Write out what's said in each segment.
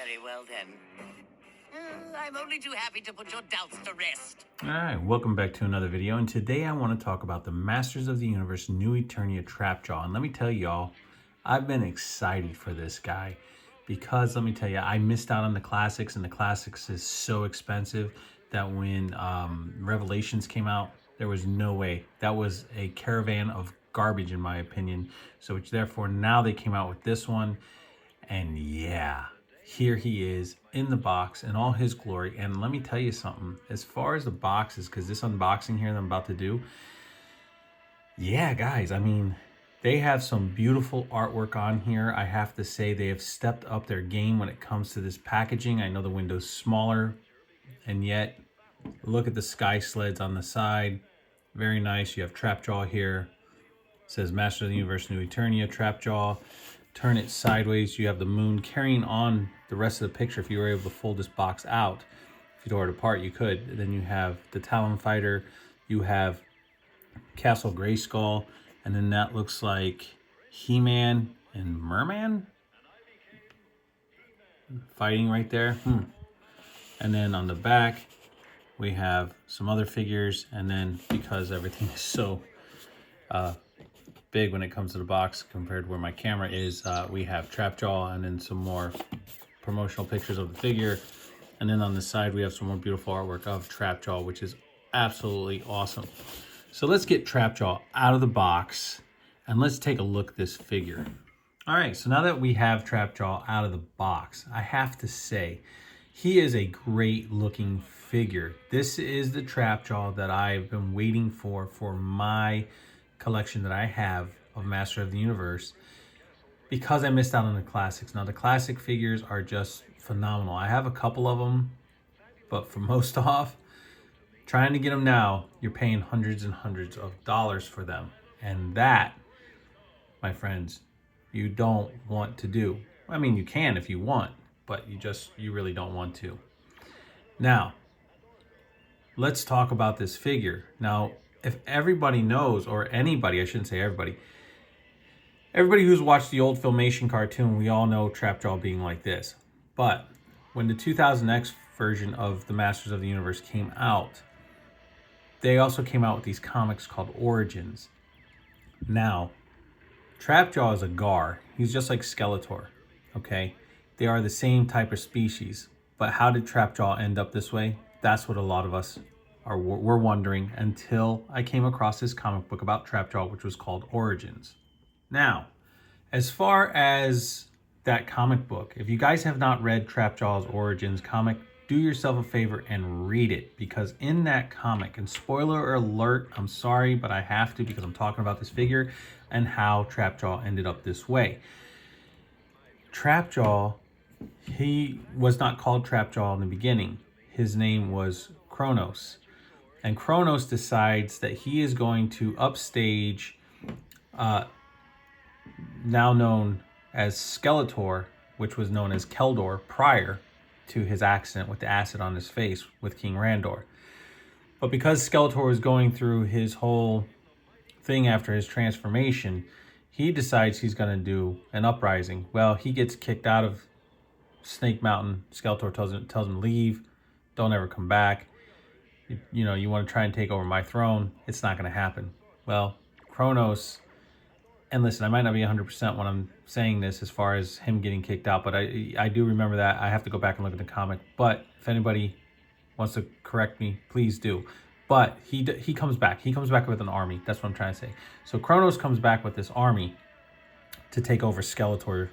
Very well then. I'm only too happy to put your doubts to rest. All right, welcome back to another video, and today I want to talk about the Masters of the Universe New Eternia Trapjaw. And let me tell y'all, I've been excited for this guy because let me tell you, I missed out on the classics, and the classics is so expensive that when Revelations came out, there was no way. That was a caravan of garbage in my opinion. So which therefore now they came out with this one, and yeah, here he is in the box in all his glory. And let me tell you something, as far as the boxes, because this unboxing here that I'm about to do, yeah, guys, I mean, they have some beautiful artwork on here. I have to say they have stepped up their game when it comes to this packaging. I know the window's smaller, and yet look at the sky sleds on the side. Very nice. You have Trapjaw here. It says Master of the Universe New Eternia Trapjaw. Turn it sideways, you have the moon carrying on the rest of the picture. If you were able to fold this box out, if you tore it apart, you could. Then you have the Talon Fighter, you have Castle Grayskull, and then that looks like He-Man and Merman fighting right there. And then on the back, we have some other figures, and then because everything is so big when it comes to the box compared to where my camera is, we have Trapjaw and then some more promotional pictures of the figure, and then on the side we have some more beautiful artwork of Trapjaw, which is absolutely awesome. So let's get Trapjaw out of the box and let's take a look at this figure. All right, so now that we have Trapjaw out of the box, I have to say he is a great looking figure. This is the Trapjaw that I've been waiting for my collection that I have of Master of the Universe, because I missed out on the classics. Now the classic figures are just phenomenal. I have a couple of them, but for most off, trying to get them now, you're paying hundreds and hundreds of dollars for them. And that, my friends, you don't want to do. I mean, you can if you want, but you really don't want to. Now, let's talk about this figure. Now, if everybody knows, or anybody, I shouldn't say everybody who's watched the old Filmation cartoon, we all know Trapjaw being like this. But when the 2000X version of the Masters of the Universe came out, they also came out with these comics called Origins. Now, Trapjaw is a Gar. He's just like Skeletor, okay? They are the same type of species. But how did Trapjaw end up this way? That's what a lot of us we're wondering, until I came across this comic book about Trapjaw, which was called Origins. Now, as far as that comic book, if you guys have not read Trapjaw's Origins comic, do yourself a favor and read it, because in that comic, and spoiler alert, I'm sorry, but I have to because I'm talking about this figure and how Trapjaw ended up this way. Trapjaw, he was not called Trapjaw in the beginning. His name was Kronos. And Kronos decides that he is going to upstage, now known as Skeletor, which was known as Keldor prior to his accident with the acid on his face with King Randor. But because Skeletor was going through his whole thing after his transformation, he decides he's going to do an uprising. Well, he gets kicked out of Snake Mountain. Skeletor tells him to leave, don't ever come back. You know, you want to try and take over my throne, it's not going to happen. Well, Kronos, and listen, I might not be 100% when I'm saying this as far as him getting kicked out, but I do remember that. I have to go back and look at the comic, but if anybody wants to correct me, please do. But he comes back. He comes back with an army. That's what I'm trying to say. So Kronos comes back with this army to take over Skeletor.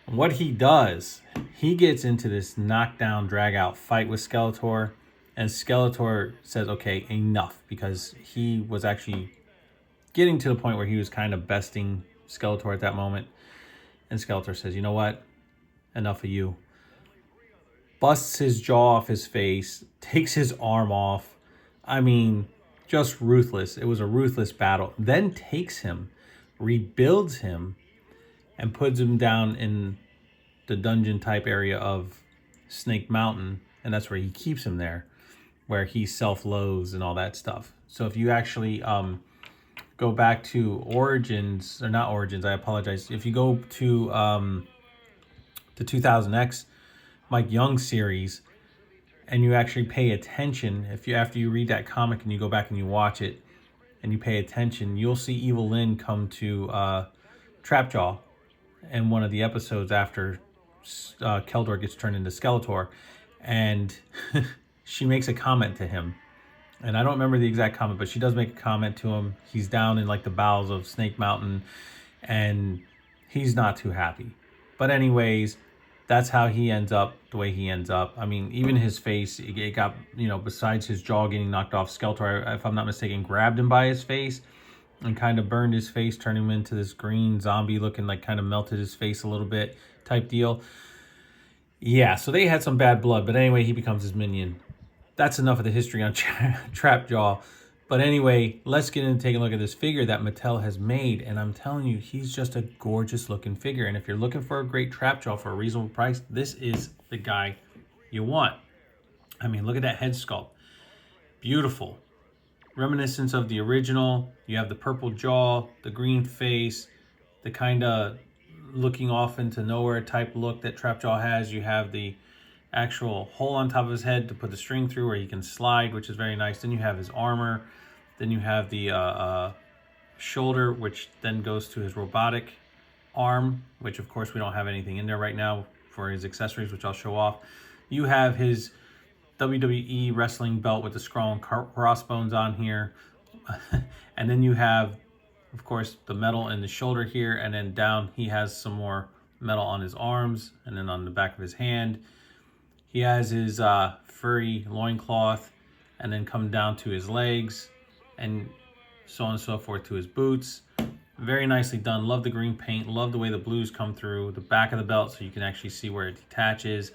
What he does, he gets into this knockdown, drag-out fight with Skeletor, and Skeletor says, okay, enough, because he was actually getting to the point where he was kind of besting Skeletor at that moment. And Skeletor says, you know what? Enough of you. Busts his jaw off his face, takes his arm off. I mean, just ruthless. It was a ruthless battle. Then takes him, rebuilds him, and puts him down in the dungeon type area of Snake Mountain. And that's where he keeps him there, where he self-loathes and all that stuff. So if you actually go back to Origins, or not Origins, I apologize. If you go to the 2000X Mike Young series, and you actually pay attention, if you after you read that comic and you go back and you watch it and you pay attention, you'll see Evil Lynn come to Trapjaw in one of the episodes after Keldor gets turned into Skeletor, and she makes a comment to him. And I don't remember the exact comment, but she does make a comment to him. He's down in like the bowels of Snake Mountain, and he's not too happy. But anyways, that's how he ends up the way he ends up. I mean, even his face, it got, besides his jaw getting knocked off, Skeletor, if I'm not mistaken, grabbed him by his face and kind of burned his face, turned him into this green zombie looking, like kind of melted his face a little bit type deal. Yeah, so they had some bad blood, but anyway, he becomes his minion. That's enough of the history on Trapjaw. But anyway, let's get into taking a look at this figure that Mattel has made. And I'm telling you, he's just a gorgeous looking figure. And if you're looking for a great Trapjaw for a reasonable price, this is the guy you want. I mean, look at that head sculpt. Beautiful. Reminiscence of the original. You have the purple jaw, the green face, the kind of looking off into nowhere type look that Trapjaw has. You have the actual hole on top of his head to put the string through where he can slide, which is very nice. Then you have his armor. Then you have the shoulder, which then goes to his robotic arm, which of course we don't have anything in there right now for his accessories, which I'll show off. You have his WWE wrestling belt with the skull and crossbones on here. And then you have, of course, the metal in the shoulder here, and then down he has some more metal on his arms, and then on the back of his hand. He has his furry loincloth, and then come down to his legs, and so on and so forth to his boots. Very nicely done. Love the green paint. Love the way the blues come through the back of the belt so you can actually see where it detaches.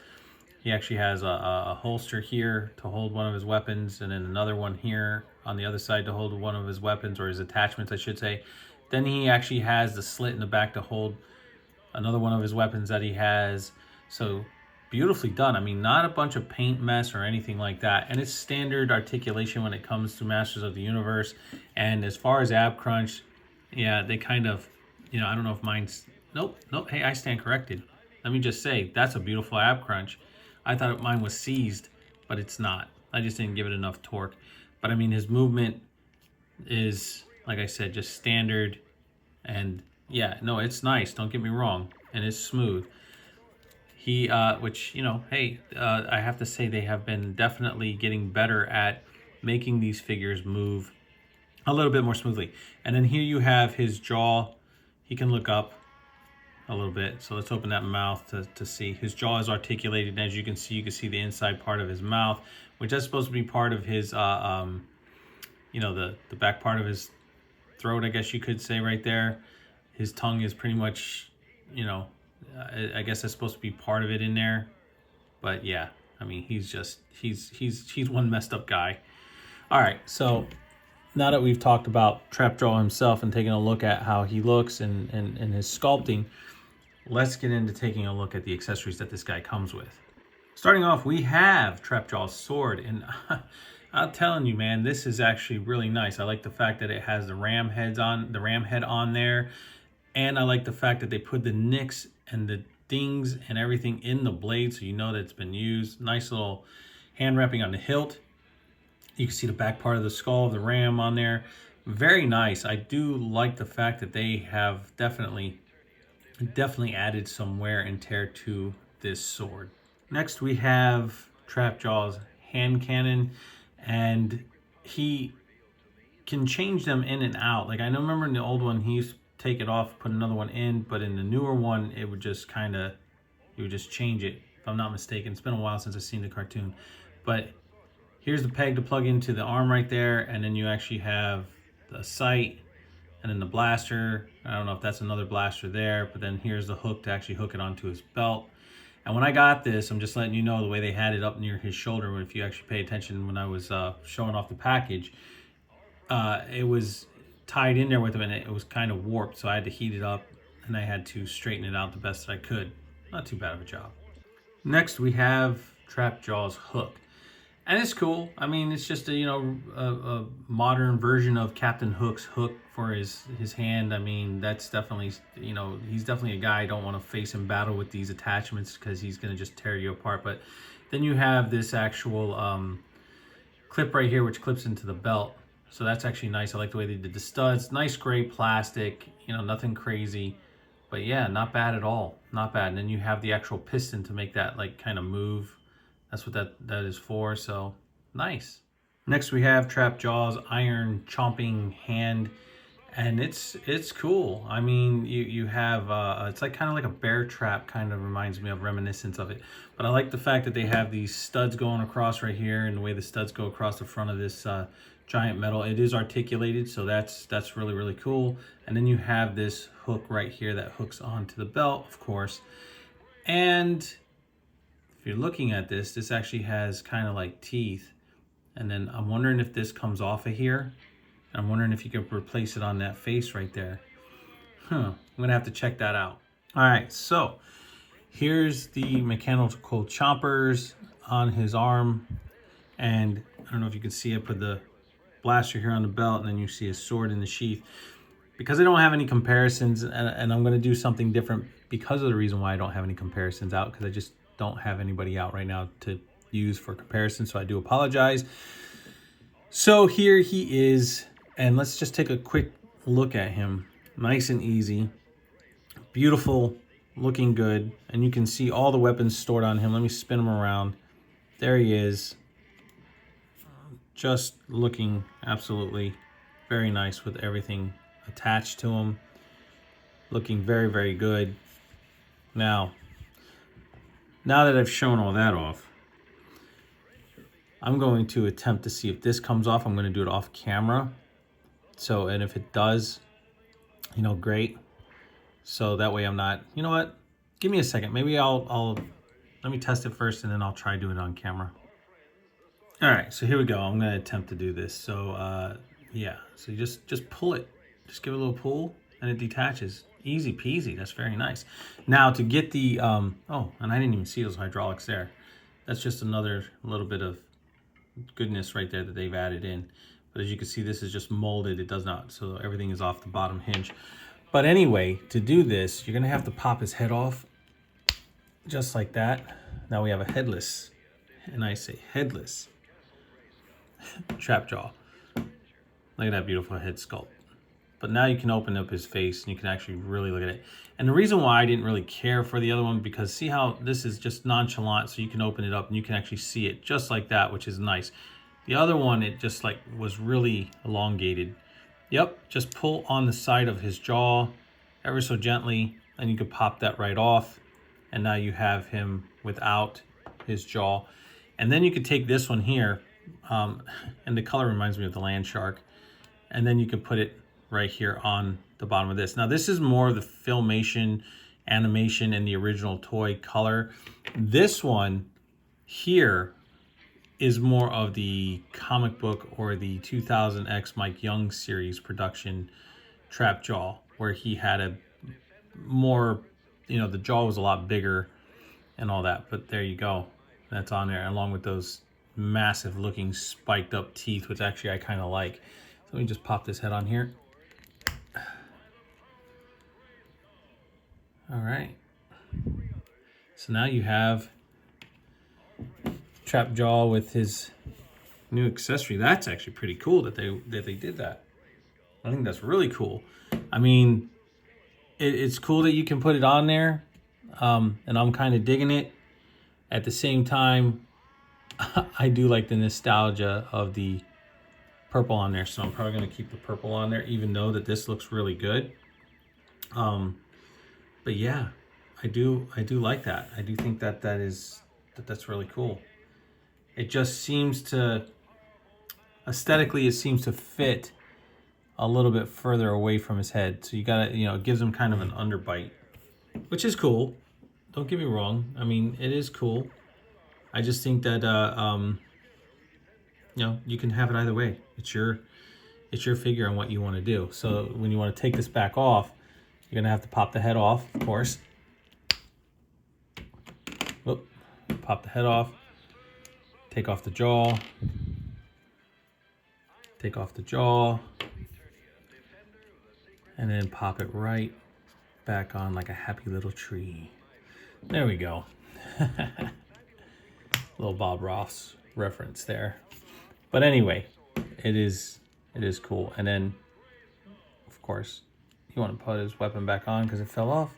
He actually has a holster here to hold one of his weapons, and then another one here on the other side to hold one of his weapons, or his attachments, I should say. Then he actually has the slit in the back to hold another one of his weapons that he has. So beautifully done. I mean, not a bunch of paint mess or anything like that. And it's standard articulation when it comes to Masters of the Universe. And as far as ab crunch, yeah, they kind of, I don't know if mine's, nope, hey, I stand corrected. Let me just say, that's a beautiful ab crunch. I thought mine was seized, but it's not. I just didn't give it enough torque. But I mean, his movement is, like I said, just standard. And yeah, no, it's nice. Don't get me wrong. And it's smooth. He, which, hey, I have to say they have been definitely getting better at making these figures move a little bit more smoothly. And then here you have his jaw. He can look up a little bit. So let's open that mouth to see. His jaw is articulated. And as you can see the inside part of his mouth, which is supposed to be part of his, the back part of his throat, I guess you could say right there. His tongue is pretty much, I guess that's supposed to be part of it in there. But yeah, I mean, he's one messed up guy. All right, so now that we've talked about Trapjaw himself and taken a look at how he looks and his sculpting, let's get into taking a look at the accessories that this guy comes with. Starting off, we have Trapjaw's sword, and I'm telling you, man, this is actually really nice. I like the fact that it has the ram head on there, and I like the fact that they put the nicks and the dings and everything in the blade, so you know that it's been used. Nice little hand wrapping on the hilt. You can see the back part of the skull of the ram on there. Very nice. I do like the fact that they have definitely added some wear and tear to this sword. Next, we have Trapjaw's hand cannon, and he can change them in and out. Like, I know, remember in the old one, he used to take it off, put another one in, but in the newer one, it would just he would just change it, if I'm not mistaken. It's been a while since I've seen the cartoon. But here's the peg to plug into the arm right there, and then you actually have the sight, and then the blaster. I don't know if that's another blaster there, but then here's the hook to actually hook it onto his belt. And when I got this, I'm just letting you know the way they had it up near his shoulder. If you actually pay attention when I was showing off the package, it was tied in there with him, and it was kind of warped. So I had to heat it up, and I had to straighten it out the best that I could. Not too bad of a job. Next, we have Trapjaw's hook. And it's cool. I mean, it's just a modern version of Captain Hook's hook for his hand. I mean, that's definitely, he's definitely a guy I don't want to face in battle with these attachments because he's going to just tear you apart. But then you have this actual clip right here which clips into the belt. So that's actually nice. I like the way they did the studs. Nice gray plastic, nothing crazy. But yeah, not bad at all. Not bad. And then you have the actual piston to make that like kind of move. That's what that is for. So nice. Next we have Trapjaw's iron chomping hand, and it's cool. I mean, you have it's like kind of like a bear trap, kind of reminds me of reminiscence of it. But I like the fact that they have these studs going across right here, and the way the studs go across the front of this giant metal. It is articulated, so that's really, really cool. And then you have this hook right here that hooks onto the belt, of course. And if you're looking at this, this actually has kind of like teeth. And then I'm wondering if this comes off of here. I'm wondering if you could replace it on that face right there. I'm gonna have to check that out. All right, so here's the mechanical chompers on his arm. And I don't know if you can see, I put the blaster here on the belt, and then you see his sword in the sheath. Because I don't have any comparisons, and I'm gonna do something different because of the reason why I don't have any comparisons out, because I just don't have anybody out right now to use for comparison, so I do apologize. So here he is, and let's just take a quick look at him. Nice and easy, beautiful, looking good, and you can see all the weapons stored on him. Let me spin him around. There he is, just looking absolutely very nice with everything attached to him. Looking very, very good. Now that I've shown all that off, I'm going to attempt to see if this comes off. I'm going to do it off camera. So, and if it does, great. So that way I'm not, you know what? Give me a second. Maybe let me test it first, and then I'll try doing it on camera. All right, so here we go. I'm going to attempt to do this. So, yeah. So you just pull it. Just give it a little pull, and it detaches. Easy peasy. That's very nice. Now to get the, oh, and I didn't even see those hydraulics there. That's just another little bit of goodness right there that they've added in. But as you can see, this is just molded. It does not, so everything is off the bottom hinge. But anyway, to do this, you're gonna have to pop his head off, just like that. Now we have a headless, and I say headless, Trapjaw. Look at that beautiful head sculpt. But now you can open up his face, and you can actually really look at it. And the reason why I didn't really care for the other one, because see how this is just nonchalant, so you can open it up and you can actually see it just like that, which is nice. The other one, it just like was really elongated. Yep, just pull on the side of his jaw ever so gently, and you could pop that right off. And now you have him without his jaw. And then you could take this one here, and the color reminds me of the land shark. And then you could put it right here on the bottom of this. Now this is more of the Filmation animation and the original toy color. This one here is more of the comic book or the 2000X Mike Young series production Trapjaw, where he had a more, the jaw was a lot bigger and all that. But there you go. That's on there, along with those massive looking spiked up teeth, which actually I kind of like. So let me just pop this head on here. All right. So now you have Trapjaw with his new accessory. That's actually pretty cool that they did that. I think that's really cool. I mean, it's cool that you can put it on there, and I'm kind of digging it. At the same time, I do like the nostalgia of the purple on there, so I'm probably going to keep the purple on there, even though that this looks really good. But yeah, I do like that. I do think that's really cool. It just seems to, aesthetically, it seems to fit a little bit further away from his head. So you gotta, it gives him kind of an underbite, which is cool. Don't get me wrong. I mean, it is cool. I just think that, you can have it either way. It's your figure on what you want to do. So when you want to take this back off, you're gonna have to pop the head off, of course. Whoop. Pop the head off. take off the jaw. Take off the jaw. And then pop it right back on like a happy little tree. There we go. Little Bob Ross reference there. But anyway, it is cool. And then, of course, you want to put his weapon back on because it fell off.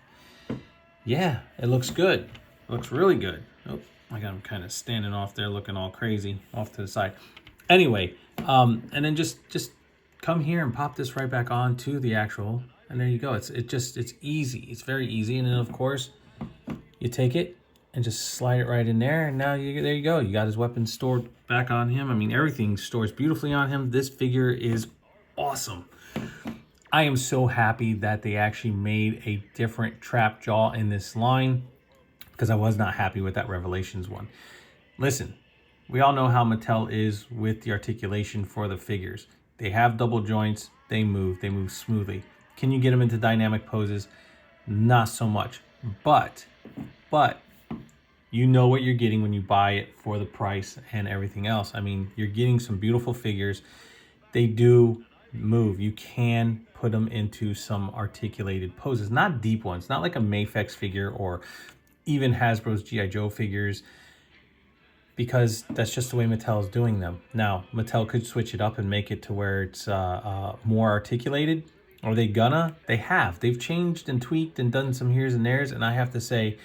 Yeah, it looks good. It looks really good. Oh, I got him kind of standing off there looking all crazy off to the side. Anyway, and then just come here and pop this right back on to the actual, and there you go. It's easy. It's very easy. And then of course you take it and just slide it right in there, and now there you go. You got his weapon stored back on him. I mean, everything stores beautifully on him. This figure is awesome. I am so happy that they actually made a different trap jaw in this line, because I was not happy with that Revelations one. Listen, we all know how Mattel is with the articulation for the figures. They have double joints, they move smoothly. Can you get them into dynamic poses? Not so much. But you know what you're getting when you buy it for the price and everything else. I mean, you're getting some beautiful figures. They do move. You can put them into some articulated poses, not deep ones, not like a Mafex figure or even Hasbro's G.I. Joe figures, because that's just the way Mattel is doing them. Now, Mattel could switch it up and make it to where it's more articulated. Are they gonna? They have. They've changed and tweaked and done some here's and there's, and I have to say,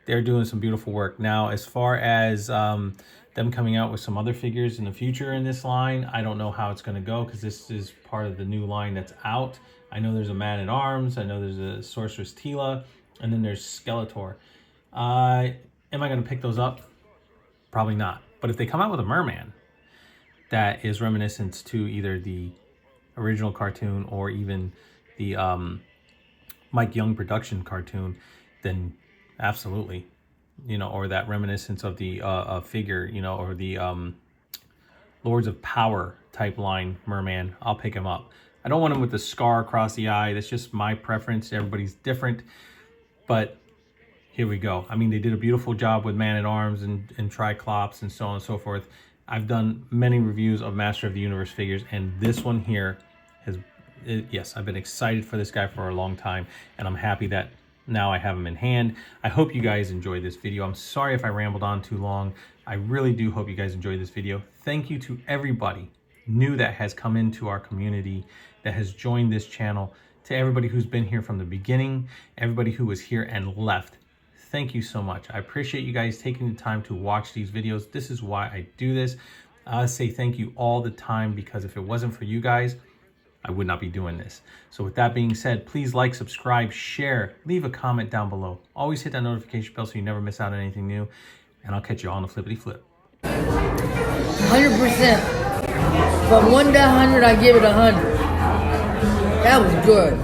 they're doing some beautiful work. Now, as far as them coming out with some other figures in the future in this line, I don't know how it's going to go, because this is part of the new line that's out. I know there's a Man-at-Arms. I know there's a Sorceress Tila. And then there's Skeletor. Am I going to pick those up? Probably not. But if they come out with a merman that is reminiscent to either the original cartoon or even the Mike Young production cartoon, then absolutely, you know, or that reminiscence of the figure, you know, or the Lords of Power type line merman, I'll pick him up. I don't want him with the scar across the eye. That's just my preference. Everybody's different. But here we go. I mean, they did a beautiful job with Man-at-Arms and Triclops and so on and so forth. I've done many reviews of Master of the Universe figures, and this one here has, yes, I've been excited for this guy for a long time, and I'm happy that now I have him in hand. I hope you guys enjoyed this video. I'm sorry if I rambled on too long. I really do hope you guys enjoyed this video. Thank you to everybody new that has come into our community, that has joined this channel, to everybody who's been here from the beginning, everybody who was here and left. Thank you so much. I appreciate you guys taking the time to watch these videos. This is why I do this. I say thank you all the time, because if it wasn't for you guys, I would not be doing this. So with that being said, please like, subscribe, share, leave a comment down below. Always hit that notification bell so you never miss out on anything new. And I'll catch you all on the flippity flip. 100%. From 1 to 100, I give it 100. That was good.